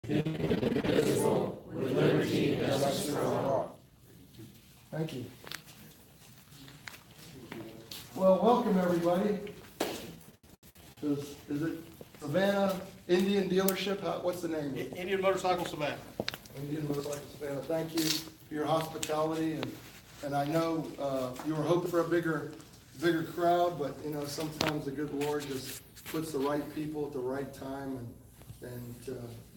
indivisible, with liberty and justice for all. Thank you. Well, welcome everybody. Is it Savannah Indian Dealership? What's the name? Indian Motorcycle Savannah. Indian Motorcycle Savannah. Thank you for your hospitality, and I know you were hoping for a bigger crowd, but you know sometimes the good Lord just puts the right people at the right time, and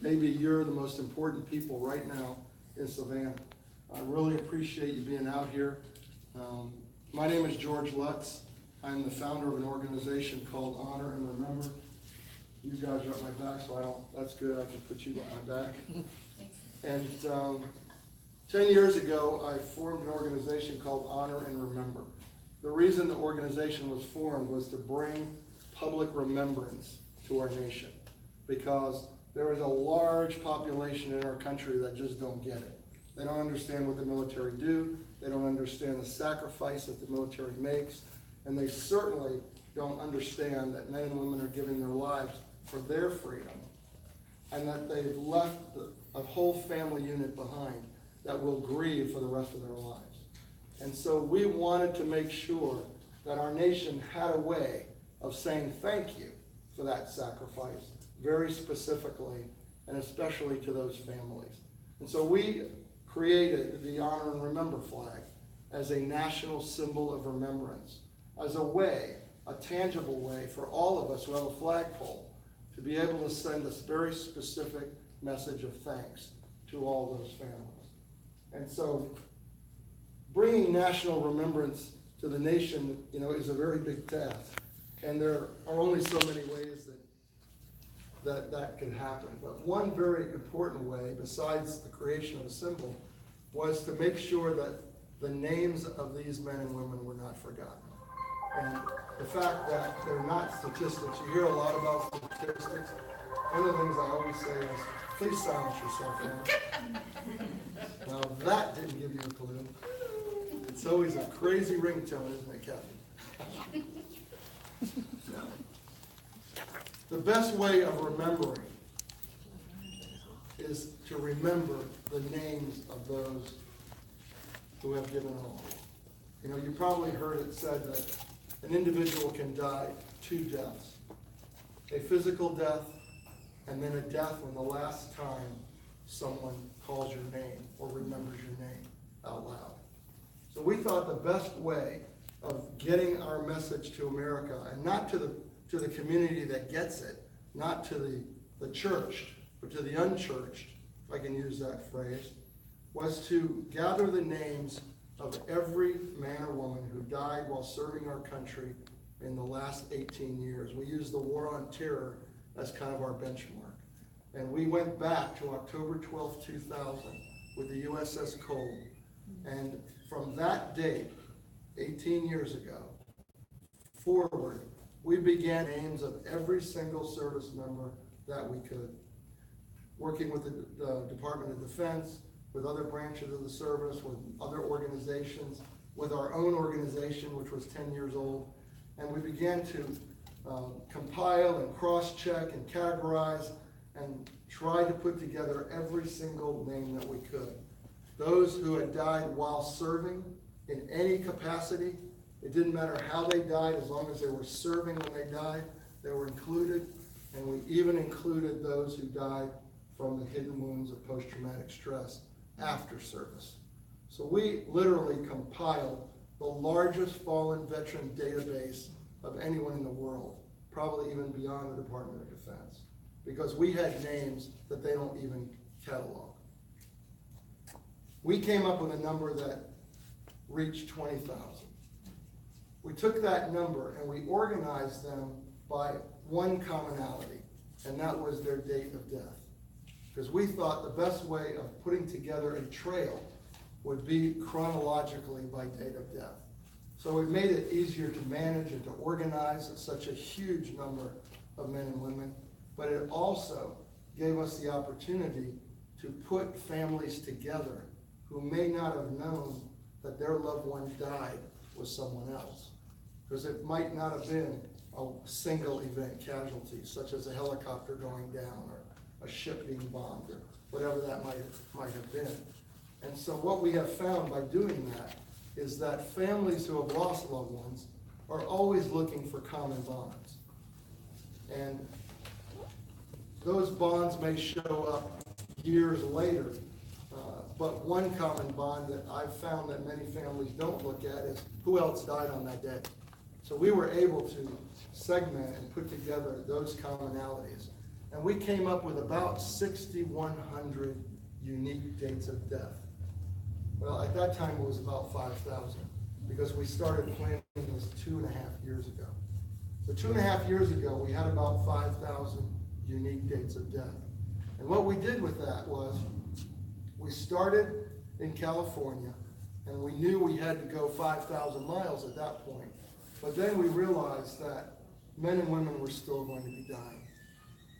maybe you're the most important people right now in Savannah. I really appreciate you being out here. My name is George Lutz. I'm the founder of an organization called Honor and Remember. You guys are at my back, so that's good. I can put you on my back. And 10 years ago, I formed an organization called Honor and Remember. The reason the organization was formed was to bring public remembrance to our nation, because there is a large population in our country that just don't get it. They don't understand what the military do. They don't understand the sacrifice that the military makes. And they certainly don't understand that men and women are giving their lives for their freedom, and that they've left a whole family unit behind that will grieve for the rest of their lives. And so we wanted to make sure that our nation had a way of saying thank you for that sacrifice, very specifically, and especially to those families. And so we created the Honor and Remember flag as a national symbol of remembrance, as a way, a tangible way for all of us who have a flagpole to be able to send this very specific message of thanks to all those families. And so bringing national remembrance to the nation, is a very big task. And there are only so many ways that can happen. But one very important way, besides the creation of a symbol, was to make sure that the names of these men and women were not forgotten. And the fact that they're not statistics, you hear a lot about statistics. One of the things I always say is, please silence yourself, Anna. Now that didn't give you a clue. It's always a crazy ringtone, isn't it, Kathy? No. The best way of remembering is to remember the names of those who have given all. You probably heard it said that an individual can die two deaths. A physical death, and then a death when the last time someone calls your name or remembers your name out loud. So we thought the best way of getting our message to America, and not to the community that gets it, not to the church, but to the unchurched, if I can use that phrase, was to gather the names of every man or woman who died while serving our country in the last 18 years. We used the War on Terror as kind of our benchmark. And we went back to October 12, 2000 with the USS Cole. And from that date, 18 years ago, forward, we began names of every single service member that we could, working with the Department of Defense, with other branches of the service, with other organizations, with our own organization, which was 10 years old. And we began to compile and cross-check and categorize and try to put together every single name that we could. Those who had died while serving in any capacity, it didn't matter how they died, as long as they were serving when they died, they were included. And we even included those who died from the hidden wounds of post-traumatic stress after service. So we literally compiled the largest fallen veteran database of anyone in the world, probably even beyond the Department of Defense, because we had names that they don't even catalog. We came up with a number that reached 20,000. We took that number and we organized them by one commonality, and that was their date of death. Because we thought the best way of putting together a trail would be chronologically by date of death. So it made it easier to manage and to organize such a huge number of men and women, but it also gave us the opportunity to put families together who may not have known that their loved one died with someone else. Because it might not have been a single event casualty, such as a helicopter going down or a ship being bombed, or whatever that might have been. And so what we have found by doing that is that families who have lost loved ones are always looking for common bonds. And those bonds may show up years later, but one common bond that I've found that many families don't look at is who else died on that day. So we were able to segment and put together those commonalities. And we came up with about 6,100 unique dates of death. Well, at that time it was about 5,000, because we started planning this 2.5 years ago. So 2.5 years ago, we had about 5,000 unique dates of death. And what we did with that was, we started in California, and we knew we had to go 5,000 miles at that point. But then we realized that men and women were still going to be dying.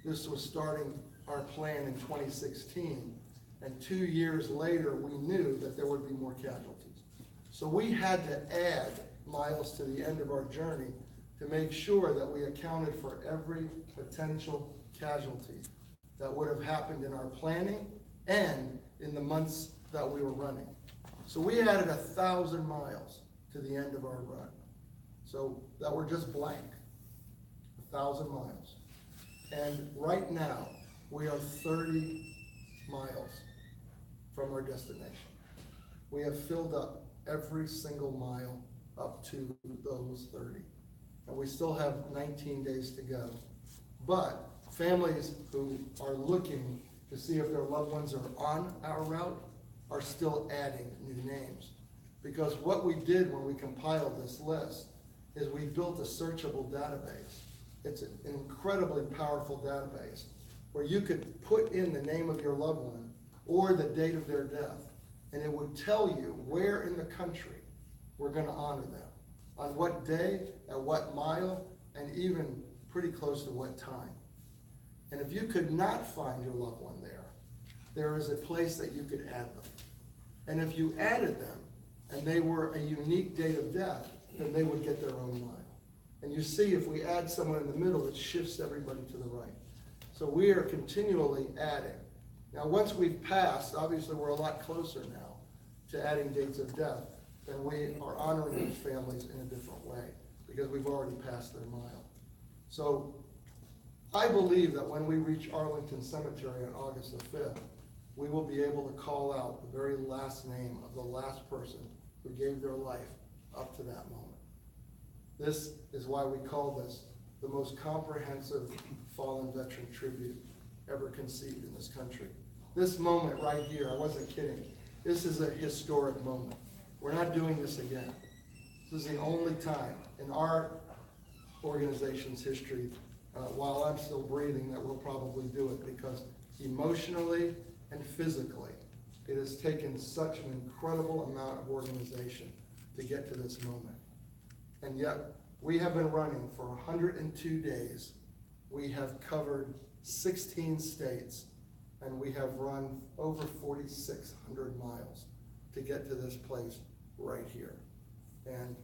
This was starting our plan in 2016, and 2 years later, we knew that there would be more casualties. So we had to add miles to the end of our journey to make sure that we accounted for every potential casualty that would have happened in our planning and in the months that we were running. So we added 1,000 miles to the end of our run. So that we're just blank, 1,000 miles. And right now, we are 30 miles from our destination. We have filled up every single mile up to those 30. And we still have 19 days to go. But families who are looking to see if their loved ones are on our route are still adding new names. Because what we did when we compiled this list is we built a searchable database. It's an incredibly powerful database where you could put in the name of your loved one or the date of their death, and it would tell you where in the country we're going to honor them, on what day, at what mile, and even pretty close to what time. And if you could not find your loved one there is a place that you could add them. And if you added them, and they were a unique date of death, then they would get their own mile. And you see, if we add someone in the middle, it shifts everybody to the right. So we are continually adding. Now, once we've passed, obviously we're a lot closer now to adding dates of death, then we are honoring these families in a different way, because we've already passed their mile. So I believe that when we reach Arlington Cemetery on August the 5th, we will be able to call out the very last name of the last person who gave their life up to that moment. This is why we call this the most comprehensive fallen veteran tribute ever conceived in this country. This moment right here, I wasn't kidding, this is a historic moment. We're not doing this again. This is the only time in our organization's history, while I'm still breathing, that we'll probably do it, because emotionally and physically, it has taken such an incredible amount of organization to get to this moment. And yet, we have been running for 102 days. We have covered 16 states, and we have run over 4,600 miles to get to this place right here. And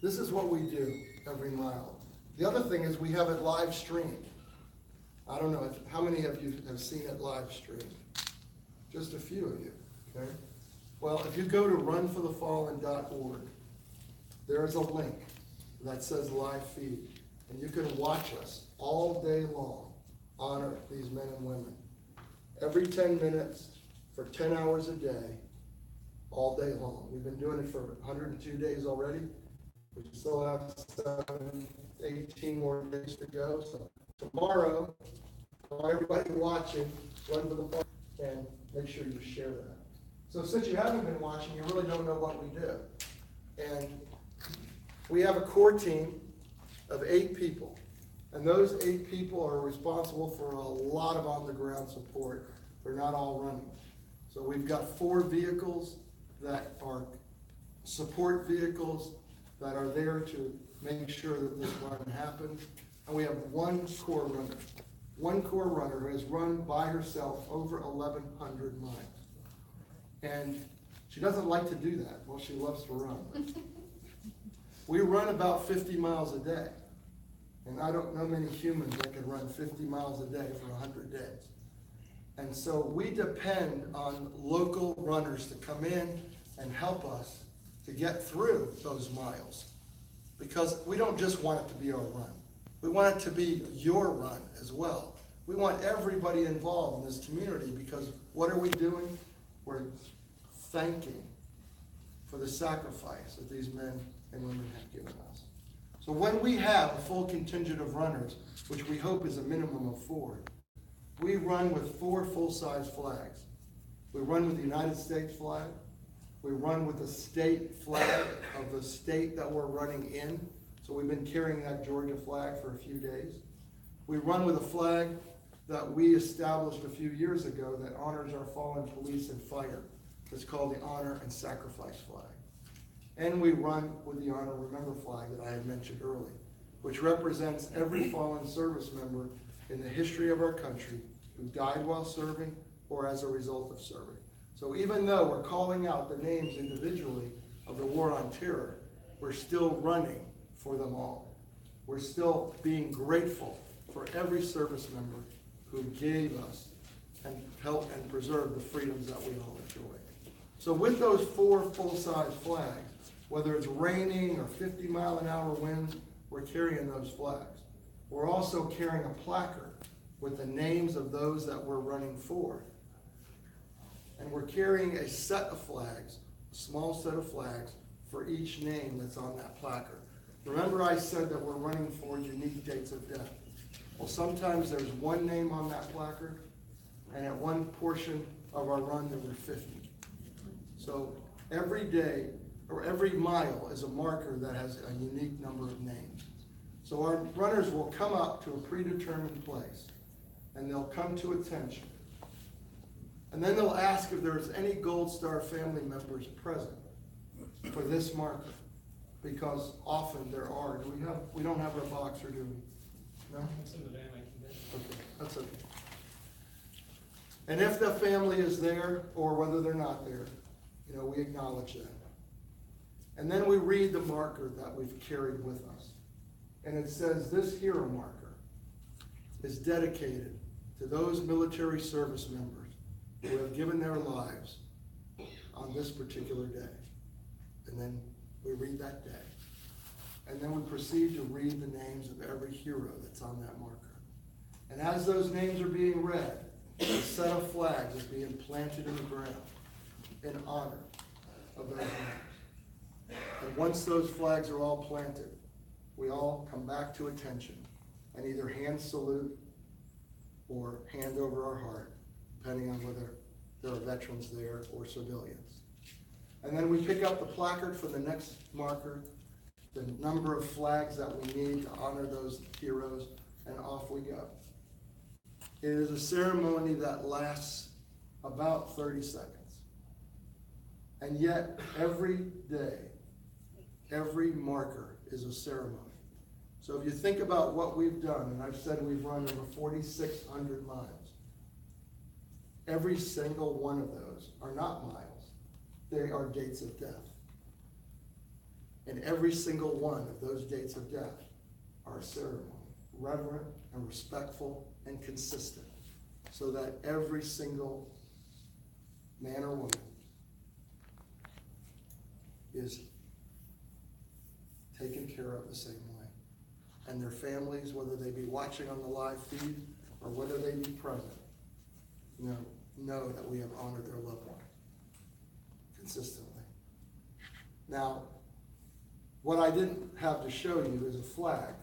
this is what we do every mile. The other thing is we have it live streamed. I don't know, how many of you have seen it live streamed? Just a few of you, okay? Well, if you go to runforthefallen.org, there is a link that says live feed, and you can watch us all day long honor these men and women. Every 10 minutes for 10 hours a day, all day long. We've been doing it for 102 days already. We still have 18 more days to go. So tomorrow, everybody watching, Run for the Fallen, and make sure you share that. So since you haven't been watching, you really don't know what we do. And we have a core team of 8 people. And those 8 people are responsible for a lot of on-the-ground support. They're not all running. So we've got 4 vehicles that are support vehicles that are there to make sure that this run happens. And we have one core runner who has run by herself over 1,100 miles. And she doesn't like to do that. Well, she loves to run. We run about 50 miles a day. And I don't know many humans that can run 50 miles a day for 100 days. And so we depend on local runners to come in and help us to get through those miles. Because we don't just want it to be our run. We want it to be your run as well. We want everybody involved in this community, because what are we doing? We're thanking for the sacrifice that these men and women have given us. So when we have a full contingent of runners, which we hope is a minimum of 4, we run with 4 full-size flags. We run with the United States flag. We run with the state flag of the state that we're running in. So we've been carrying that Georgia flag for a few days. We run with a flag that we established a few years ago that honors our fallen police and fire. It's called the Honor and Sacrifice flag. And we run with the Honor Remember flag that I had mentioned earlier, which represents every fallen service member in the history of our country who died while serving or as a result of serving. So even though we're calling out the names individually of the war on terror, we're still running for them all. We're still being grateful for every service member who gave us and helped and preserved the freedoms that we all enjoy. So with those 4 full-size flags, whether it's raining or 50-mile-an-hour winds, we're carrying those flags. We're also carrying a placard with the names of those that we're running for. And we're carrying a set of flags, a small set of flags, for each name that's on that placard. Remember I said that we're running for unique dates of death. Well, sometimes there's one name on that placard, and at one portion of our run there were 50. So every day, or every mile, is a marker that has a unique number of names. So our runners will come up to a predetermined place, and they'll come to attention. And then they'll ask if there's any Gold Star family members present for this marker, because often there are. We don't have our box, or do we? No? It's in the van, I can get it. Okay, that's okay. And if the family is there, or whether they're not there, we acknowledge that. And then we read the marker that we've carried with us. And it says, this hero marker is dedicated to those military service members who have given their lives on this particular day. And then we read that day. And then we proceed to read the names of every hero that's on that marker. And as those names are being read, a set of flags is being planted in the ground in honor of those names. And once those flags are all planted, we all come back to attention and either hand salute or hand over our heart, depending on whether there are veterans there or civilians. And then we pick up the placard for the next marker, the number of flags that we need to honor those heroes, and off we go. It is a ceremony that lasts about 30 seconds. And yet, every day, every marker is a ceremony. So if you think about what we've done, and I've said we've run over 4,600 miles, every single one of those are not miles. They are dates of death. And every single one of those dates of death are a ceremony, reverent and respectful and consistent, so that every single man or woman is taken care of the same way. And their families, whether they be watching on the live feed or whether they be present, know that we have honored their loved one consistently. Now, what I didn't have to show you is a flag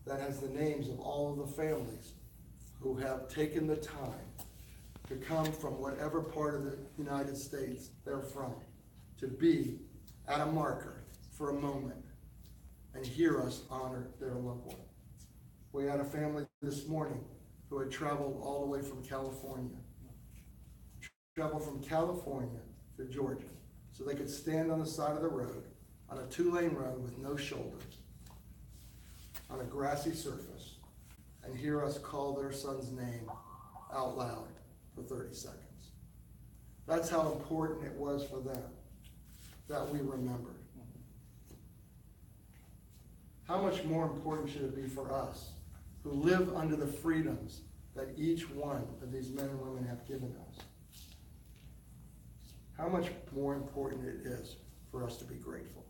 that has the names of all of the families who have taken the time to come from whatever part of the United States they're from, to be at a marker for a moment and hear us honor their loved one. We had a family this morning who had traveled all the way from California, to Georgia, so they could stand on the side of the road, on a 2-lane road with no shoulders, on a grassy surface, and hear us call their son's name out loud for 30 seconds. That's how important it was for them that we remembered. how much more important should it be for us who live under the freedoms that each one of these men and women have given us? How much more important it is for us to be grateful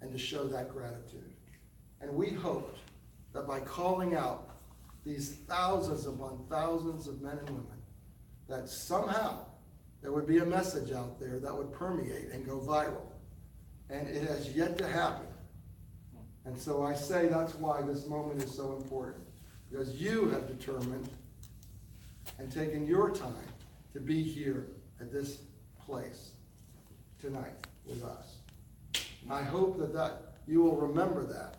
and to show that gratitude. And we hoped that by calling out these thousands upon thousands of men and women, that somehow there would be a message out there that would permeate and go viral. And it has yet to happen. And so I say that's why this moment is so important, because you have determined and taken your time to be here at this place tonight with us. I hope that you will remember that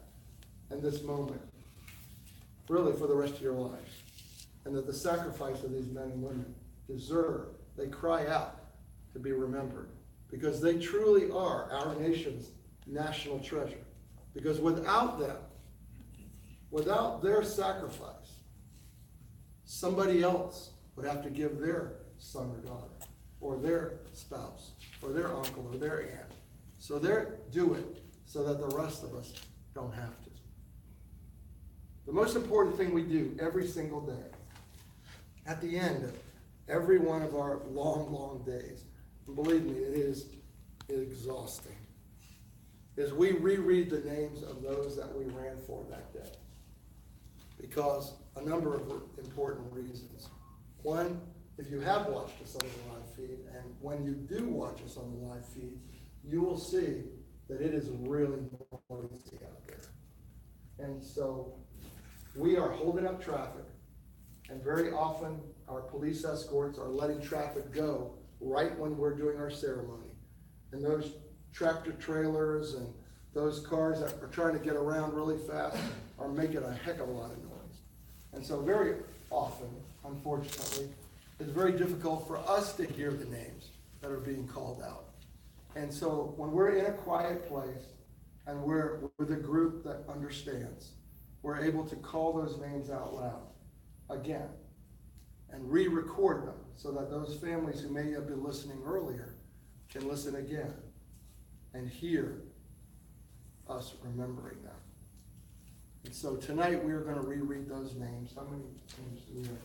in this moment, really for the rest of your lives, and that the sacrifice of these men and women deserve, they cry out to be remembered, because they truly are our nation's national treasure. Because without them, without their sacrifice, somebody else would have to give their son or daughter, or their spouse, or their uncle, or their aunt. So they're do it so that the rest of us don't have to. The most important thing we do every single day, at the end of every one of our long, long days, and believe me, it is exhausting, is we reread the names of those that we ran for that day. Because a number of important reasons. One, if you have watched us on the live feed, and when you do watch us on the live feed, you will see that it is really noisy out there. And so we are holding up traffic, and very often our police escorts are letting traffic go right when we're doing our ceremony. And those tractor trailers and those cars that are trying to get around really fast are making a heck of a lot of noise. And so very often, unfortunately, it's very difficult for us to hear the names that are being called out. And so when we're in a quiet place and we're with a group that understands, we're able to call those names out loud again and re-record them so that those families who may have been listening earlier can listen again and hear us remembering them. And so tonight we are going to reread those names. How many names do we have?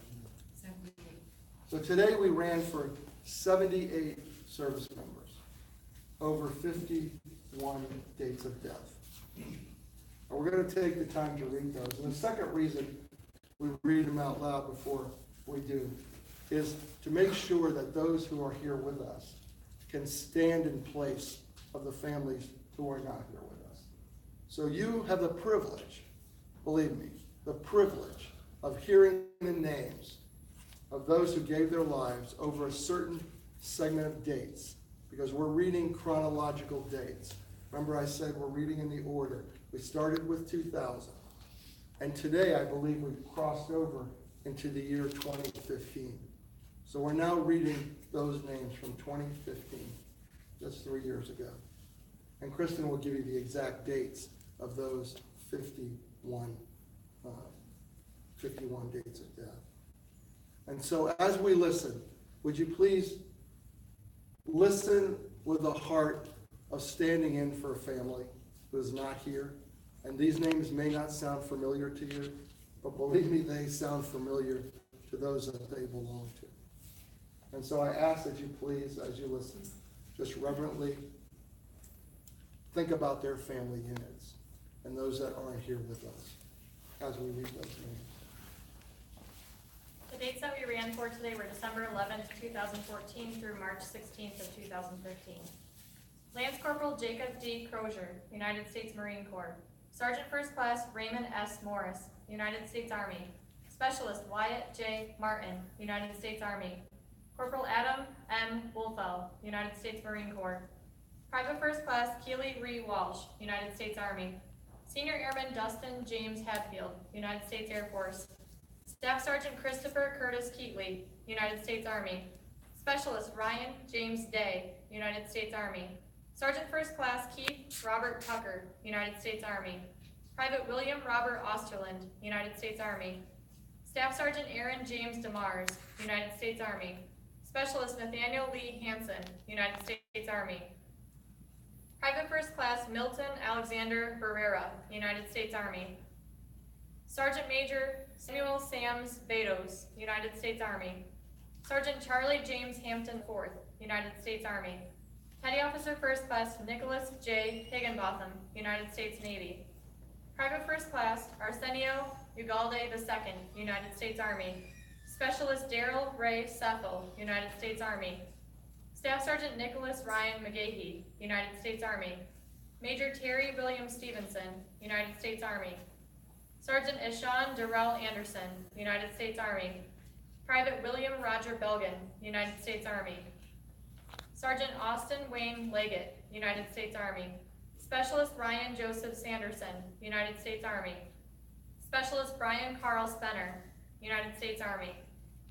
78. So today we ran for 78 service members, over 51 dates of death. And we're going to take the time to read those. And the second reason we read them out loud before we do is to make sure that those who are here with us can stand in place of the families who are not here with us. So you have the privilege, believe me, the privilege of hearing the names of those who gave their lives over a certain segment of dates, because we're reading chronological dates. Remember I said we're reading in the order. We started with 2000, and today I believe we've crossed over into the year 2015. So we're now reading those names from 2015, just 3 years ago. And Kristen will give you the exact dates of those 51 dates of death. And so as we listen, would you please listen with a heart of standing in for a family who is not here. And these names may not sound familiar to you, but believe me, they sound familiar to those that they belong to. And so I ask that you please, as you listen, just reverently think about their family units and those that aren't here with us as we read those names. The dates that we ran for today were December 11th, 2014 through March 16th of 2015. Lance Corporal Jacob D. Crozier, United States Marine Corps. Sergeant First Class Raymond S. Morris, United States Army. Specialist Wyatt J. Martin, United States Army. Corporal Adam M. Wolfell, United States Marine Corps. Private First Class Keely Ree Walsh, United States Army. Senior Airman Dustin James Hadfield, United States Air Force. Staff Sergeant Christopher Curtis Keatley, United States Army. Specialist Ryan James Day, United States Army. Sergeant First Class Keith Robert Tucker, United States Army. Private William Robert Osterland, United States Army. Staff Sergeant Aaron James DeMars, United States Army. Specialist Nathaniel Lee Hansen, United States Army. Private First Class Milton Alexander Barrera, United States Army. Sergeant Major Samuel Sams Bedos, United States Army. Sergeant Charlie James Hampton IV, United States Army. Petty Officer First Class Nicholas J. Higginbotham, United States Navy. Private First Class Arsenio Ugalde II, United States Army. Specialist Daryl Ray Sethel, United States Army. Staff Sergeant Nicholas Ryan McGahee, United States Army. Major Terry William Stevenson, United States Army. Sergeant Ishan Darrell Anderson, United States Army. Private William Roger Belgan, United States Army. Sergeant Austin Wayne Leggett, United States Army. Specialist Ryan Joseph Sanderson, United States Army. Specialist Brian Carl Spenner, United States Army.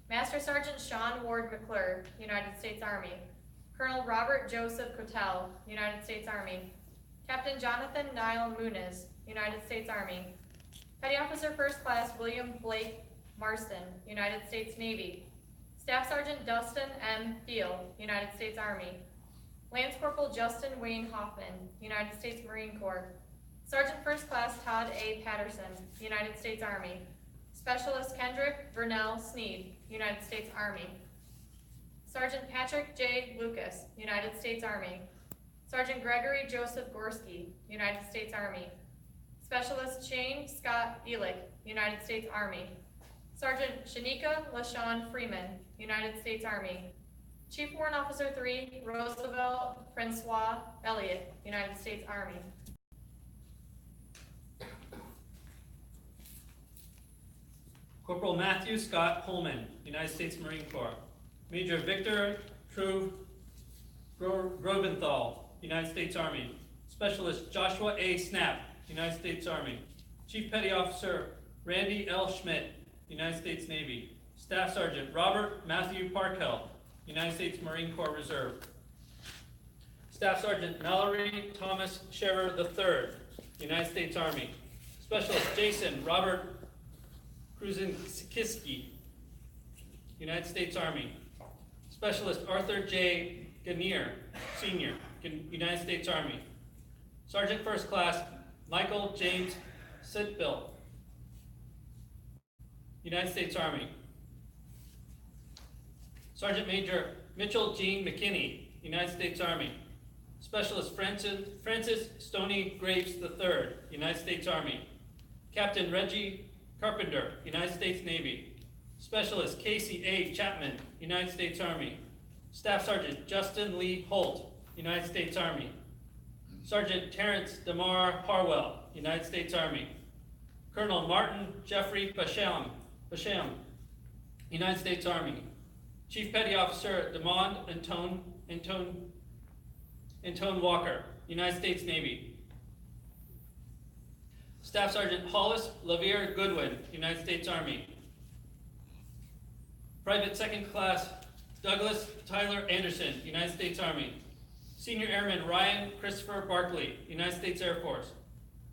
Master Sergeant Sean Ward McClure, United States Army. Colonel Robert Joseph Cotel, United States Army. Captain Jonathan Niall Muniz, United States Army. Petty Officer First Class William Blake Marston, United States Navy. Staff Sergeant Dustin M. Thiel, United States Army. Lance Corporal Justin Wayne Hoffman, United States Marine Corps. Sergeant First Class Todd A. Patterson, United States Army. Specialist Kendrick Vernell Sneed, United States Army. Sergeant Patrick J. Lucas, United States Army. Sergeant Gregory Joseph Gorski, United States Army. Specialist Shane Scott Elick, United States Army. Sergeant Shanika LaShawn Freeman, United States Army. Chief Warrant Officer 3, Roosevelt Francois Elliott, United States Army. Corporal Matthew Scott Holman, United States Marine Corps. Major Victor True Grobenthal, United States Army. Specialist Joshua A. Snap, United States Army. Chief Petty Officer Randy L. Schmidt, United States Navy. Staff Sergeant Robert Matthew Parkell, United States Marine Corps Reserve. Staff Sergeant Mallory Thomas Scherer III, United States Army. Specialist Jason Robert Kruzinskiski, United States Army. Specialist Arthur J. Ganier, Sr., United States Army. Sergeant First Class Michael James Sitbill, United States Army. Sergeant Major Mitchell Gene McKinney, United States Army. Specialist Francis Stoney Graves III, United States Army. Captain Reggie Carpenter, United States Navy. Specialist Casey A. Chapman, United States Army. Staff Sergeant Justin Lee Holt, United States Army. Sergeant Terrence DeMar Harwell, United States Army. Colonel Martin Jeffrey Basham, United States Army. Chief Petty Officer Demond Antone Walker, United States Navy. Staff Sergeant Hollis Lavier Goodwin, United States Army. Private Second Class Douglas Tyler Anderson, United States Army. Senior Airman Ryan Christopher Barkley, United States Air Force.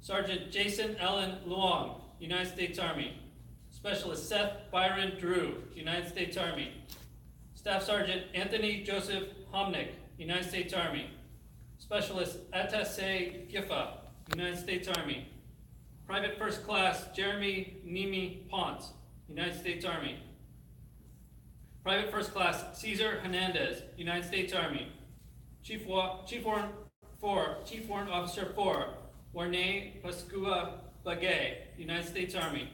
Sergeant Jason Ellen Luong, United States Army. Specialist Seth Byron Drew, United States Army. Staff Sergeant Anthony Joseph Homnick, United States Army. Specialist Attasse Giffa, United States Army. Private First Class Jeremy Nimi Ponce, United States Army. Private First Class Cesar Hernandez, United States Army. Chief Warrant Officer 4, Warnay Pascua Bagay, United States Army.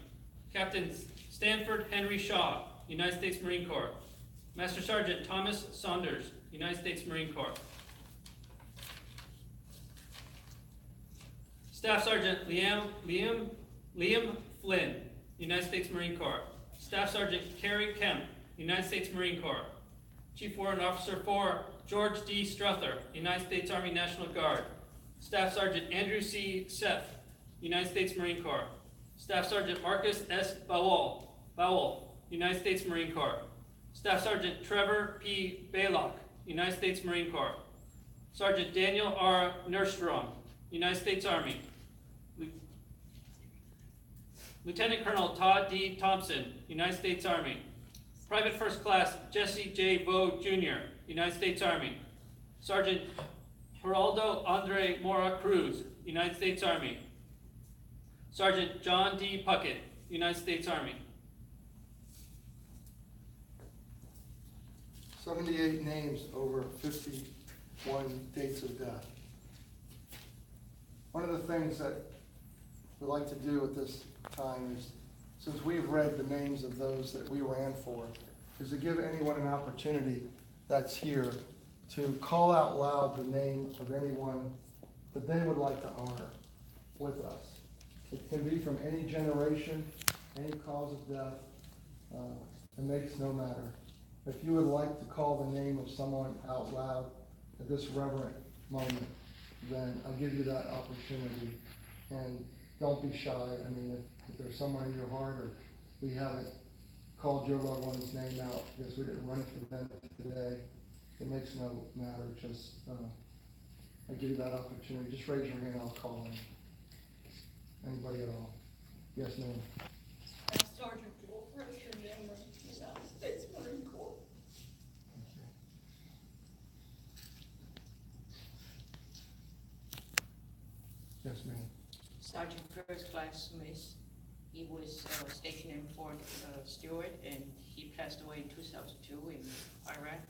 Captain Stanford Henry Shaw, United States Marine Corps. Master Sergeant Thomas Saunders, United States Marine Corps. Staff Sergeant Liam Flynn, United States Marine Corps. Staff Sergeant Kerry Kemp, United States Marine Corps. Chief Warrant Officer 4, George D. Struther, United States Army National Guard. Staff Sergeant Andrew C. Seth, United States Marine Corps. Staff Sergeant Marcus S. Bowell, United States Marine Corps. Staff Sergeant Trevor P. Baylock, United States Marine Corps. Sergeant Daniel R. Nurstrom, United States Army. Lieutenant Colonel Todd D. Thompson, United States Army. Private First Class Jesse J. Vogue Jr., United States Army. Sergeant Geraldo Andre Mora Cruz, United States Army. Sergeant John D. Puckett, United States Army. 78 names over 51 dates of death. One of the things that we like to do at this time is, since we've read the names of those that we ran for, is to give anyone an opportunity that's here to call out loud the name of anyone that they would like to honor with us. It can be from any generation, any cause of death. It makes no matter. If you would like to call the name of someone out loud at this reverent moment, then I'll give you that opportunity. And don't be shy. I mean, if there's someone in your heart, or we haven't called your loved one's name out because we didn't run it for them today, it makes no matter. Just, I give you that opportunity. Just raise your hand, I'll call them. Anybody at all? Yes, ma'am. Sergeant Joel Richard, United States Marine Corps. Yes, ma'am. Sergeant First Class Smith, he was stationed in Fort Stewart, and he passed away in 2002 in Iraq.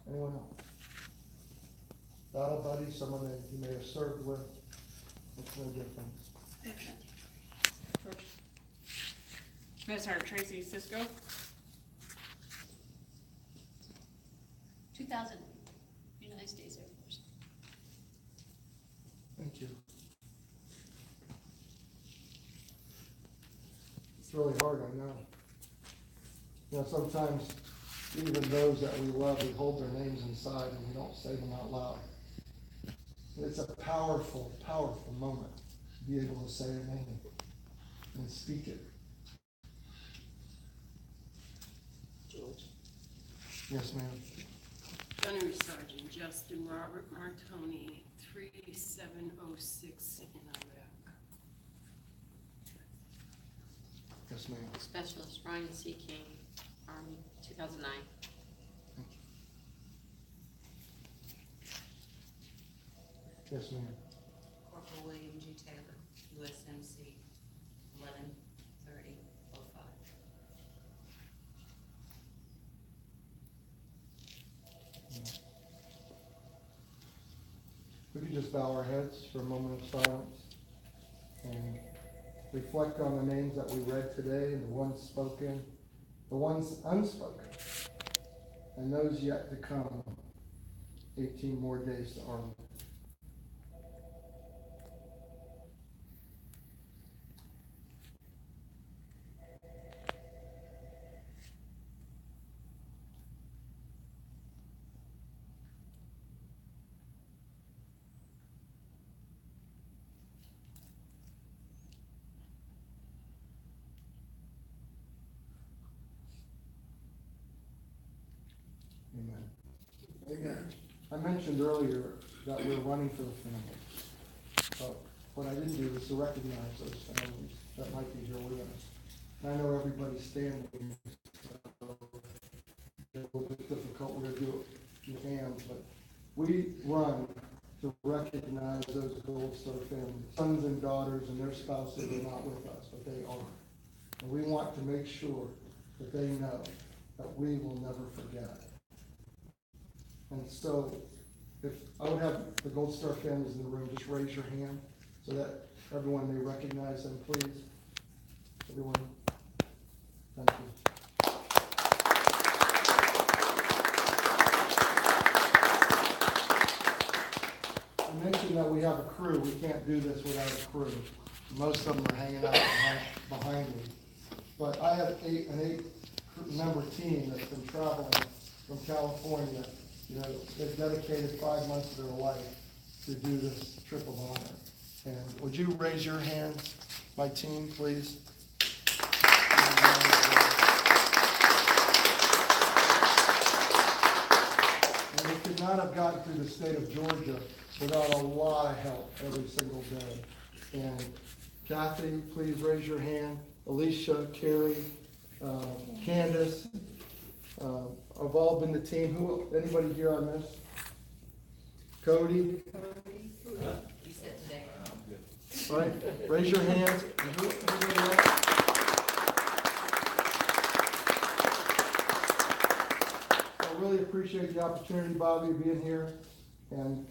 Anyone else? Battle buddy, someone that you may have served with, it's no difference. Master Sergeant Tracy Cisco. 2000, United States Air Force. Thank you. It's really hard, I know. You know, sometimes even those that we love, we hold their names inside and we don't say them out loud. It's a powerful, powerful moment to be able to say a name and speak it. George. Yes, ma'am. Gunnery Sergeant Justin Robert Martoni, 3706 in Iraq. Yes, ma'am. Specialist Ryan C. King, Army, 2009. Yes, ma'am. Corporal William G. Taylor, USMC, 11/30/05. We could just bow our heads for a moment of silence and reflect on the names that we read today, and the ones spoken, the ones unspoken, and those yet to come. 18 more days to Army. Amen. Amen. I mentioned earlier that we're running for the family. But what I didn't do was to recognize those families that might be here with us. And I know everybody's standing, so it's a little bit difficult. We're going to do it with hands, but we run to recognize those Gold Star families, sons and daughters and their spouses are not with us, but they are. And we want to make sure that they know that we will never forget. And so, if I would have the Gold Star families in the room, just raise your hand so that everyone may recognize them, please. Everyone, thank you. I mentioned that we have a crew. We can't do this without a crew. Most of them are hanging out behind me. But I have an eight-member team that's been traveling from California. You know, they've dedicated 5 months of their life to do this trip of honor. And would you raise your hands, my team, please? And we could not have gotten through the state of Georgia without a lot of help every single day. And Kathy, please raise your hand. Alicia, Carrie, Candace, have all been the team. Anybody here on this? Cody? You said today. All right, raise your hands. I really appreciate the opportunity, Bobby, being here, and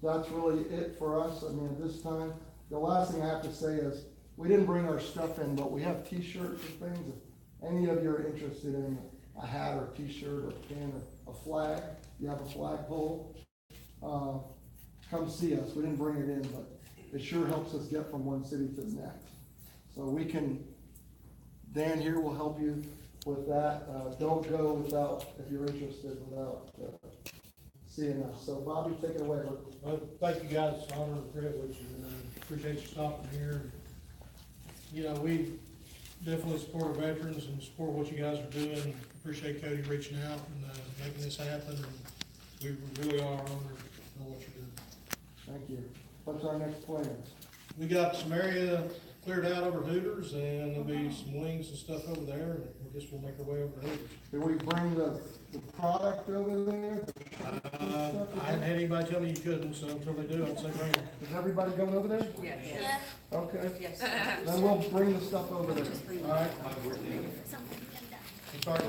that's really it for us. I mean, at this time, the last thing I have to say is, we didn't bring our stuff in, but we have T-shirts and things. If any of you are interested in a hat or a T-shirt or a pin or a flag, you have a flagpole, come see us. We didn't bring it in, but it sure helps us get from one city to the next. So we can, Dan here will help you with that. Don't go without, if you're interested, without seeing us. So Bobby, take it away. Well, thank you guys, it's an honor and privilege, and appreciate you stopping here. You know, we definitely support our veterans and support what you guys are doing. Appreciate Cody reaching out and making this happen, and we really are honored to know what you're doing. Thank you. What's our next plan? We got some area cleared out over Hooters, and there'll be some wings and stuff over there, and I guess we'll make our way over to Hooters. Did we bring the product over there? I hadn't had anybody tell me you couldn't, so until they do, I'd say bring it. Is everybody going over there? Yes. Okay. Yes. Then we'll bring the stuff over there. All right? I'm sorry.